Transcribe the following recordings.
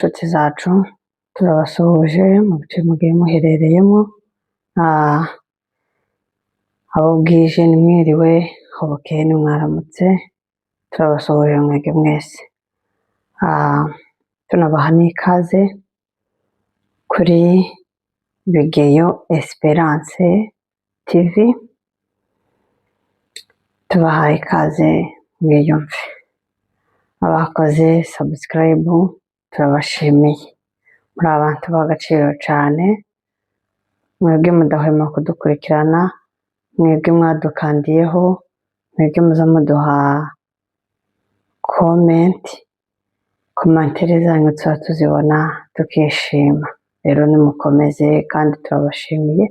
inshuti zacu turabasuhuje mu bice mugiye muherereyemo, abo bwije nimwiriwe, abo bukeye nimwaramutse, turabasuhuje mwebwe mwese, tunabaha n'ikaze kuri Rugeyo Esperance TV, tubahaye ikaze mwiyumve. Abakoze subscribe turabashimiye, muri abantu b'agaciro cyane, mwebwe mudahwema kudukurikirana, mwebwe mwadukandiyeho, mwebwe muza muduha komantere zanyu tuba tuzibona tukishima. Rero nimukomeze kandi turabashimiye,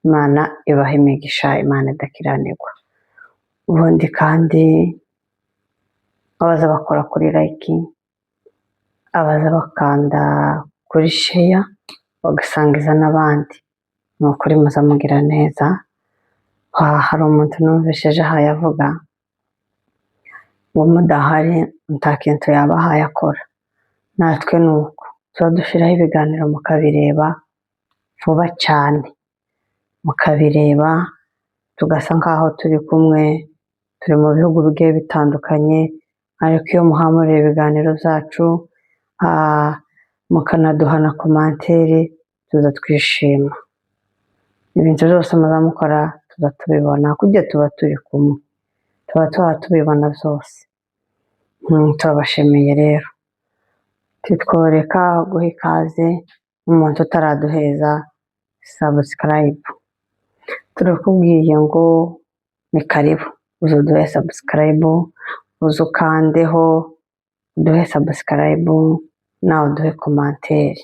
Imana ibahe imigisha, Imana idakiranirwa. Ubundi kandi abaza bakora kuri like, abaza bakanda kuri share, bagasangiza n'abandi, ni ukuri muza mugira neza. Hari umuntu numvishije aha yavuga ngo mudahari nta kintu yabahaye akora. Natwe ni uko tuba dushyiraho ibiganiro mukabireba vuba cyane, mukabireba tugasa nkaho turi kumwe, turi mu bihugu bigiye bitandukanye, ariko iyo muhamuriye ibiganiro byacu mukanaduha na komantere tuza twishima. Ibintu byose muza mukora tuza tubibona, kujya tuba turi kumwe, tuba tubibona byose. Turabashimiye rero, titworeka guha ikaze umuntu utaraduheza subscribe. Turakubwiye ngo ni karibu, uze uduhe subscribe, uze ukandeho uduhe subscribe, nawe uduhe komantere,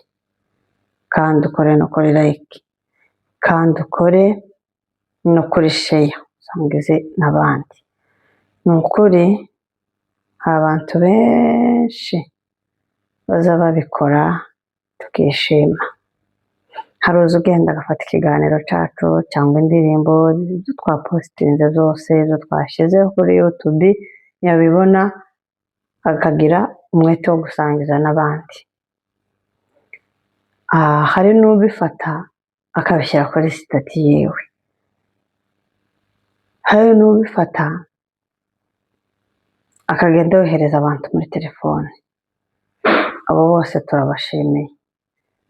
kandi ukore no kuri like, kandi ukore no kuri share, usangize n'abandi. Ni ukuri hari abantu benshi baza babikora tukishima. Hari uza ugenda agafata ikiganiro cyacu cyangwa indirimbo twapositinze zose, izo twashyizeho kuri YouTube, yabibona akagira umwete wo gusangiza n'abandi. Hari n'ubifata akabishyira kuri sitati yiwe, hari n'ubifata akagenda yohereza abantu muri telefone. Abo bose turabashimiye,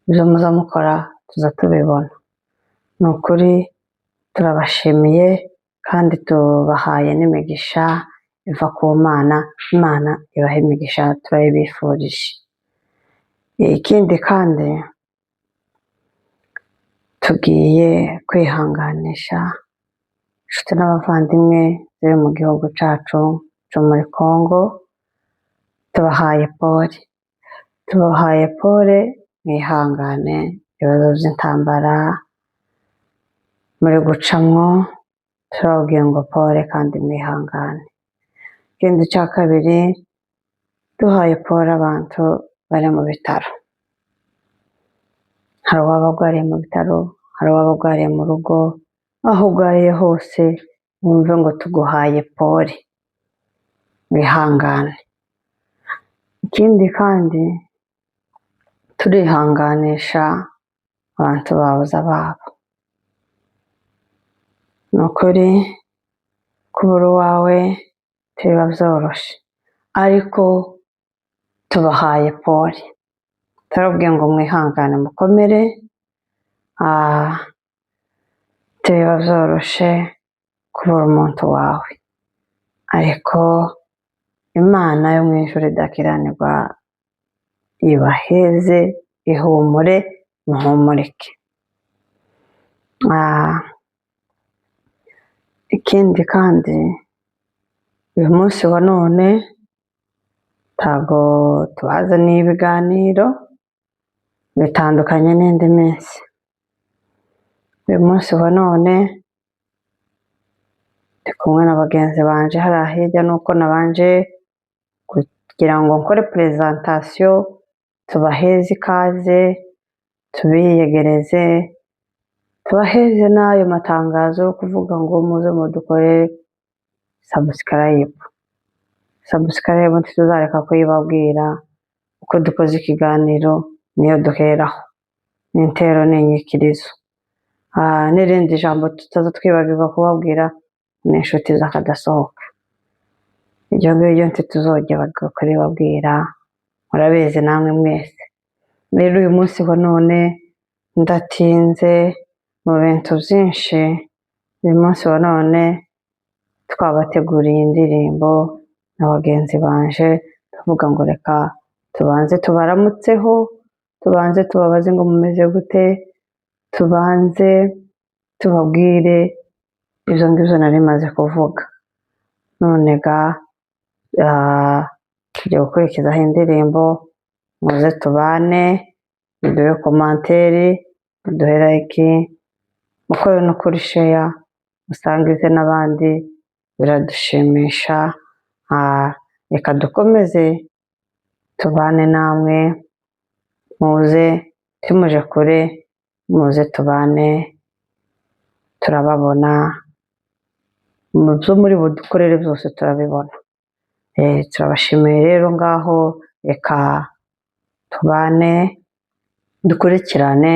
ibyo muza mukora tuza tubibona. Ni ukuri turabashimiye kandi tubahaye n'imigisha iva ku Mana, Imana ibaha imigisha, turayibifurije. Ikindi kandi tugiye kwihanganisha inshuti n'abavandimwe ziri mu gihugu cyacu cyo muri Congo. Tubahaye pole, mwihangane ibibazo by'intambara muri gucamwo, turababwiye ngo pole kandi mwihangane. Ikindi cya kabiri, duhaye pole abantu bari mu bitaro. Hari uwaba arwariye mu bitaro, hari uwaba arwariye mu rugo, aho urwariye hose wumve ngo tuguhaye pole, wihangane. Ikindi kandi turihanganisha abantu babuze ababo. Ni ukuri kubura uwawe ntibiba byoroshye, ariko tubahaye pole, turababwiye ngo mwihangane mukomere. Ntibiba byoroshye kubura umuntu wawe, ariko Imana yo mu ijuru idakiranirwa ibaheze, ihumure, muhumurike. Ikindi kandi uyu munsi wa none ntabwo tubazaniye ibiganiro bitandukanye n'indi minsi. Uyu munsi wa none ndi kumwe na bagenzi banje hariya hirya, nuko nabanje kugira ngo nkore presentation, tubaheze ikaze, tubiyegereze, tubaheze n'ayo matangazo yo kuvuga ngo muze mudukore subscribe. Ntituzareka kuyibabwira, uko dukoze ikiganiro niyo duheraho, n'intero n'inyikirizo. N'irindi jambo tutaza twibagirwa kubabwira ni inshuti z'akadasohoka. Iryo ngiryo ntituzogera kuribabwira, murabizi namwe mwese. Rero uyu munsi wa none ndatinze mu bintu byinshi. Uyu munsi wa none twabateguriye indirimbo na bagenzi banje, tuvuga ngo reka tubanze tubaramutseho, tubanze tubabaze ngo mumeze gute, tubanze tubabwire ibyo ngibyo nari maze kuvuga. None tugiye gukurikizaho indirimbo, muze tubane, muduhe komanteri, muduhe like, mukore no kuri sheya, musangize n'abandi, biradushimisha. Reka dukomeze tubane namwe, muze timuje kure, muze tubane, turababona mu byo muri budukorere byose turabibona. Turabashimiye rero ngaho, reka tubane dukurikirane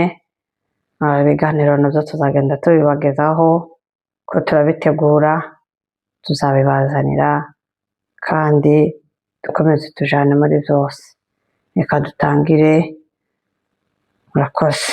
ibiganiro nabyo tuzagenda tubibagezaho, ko turabitegura tuzabibazanira, kandi dukomeze tujane muri byose. Reka dutangire, murakoze.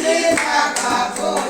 Chicago.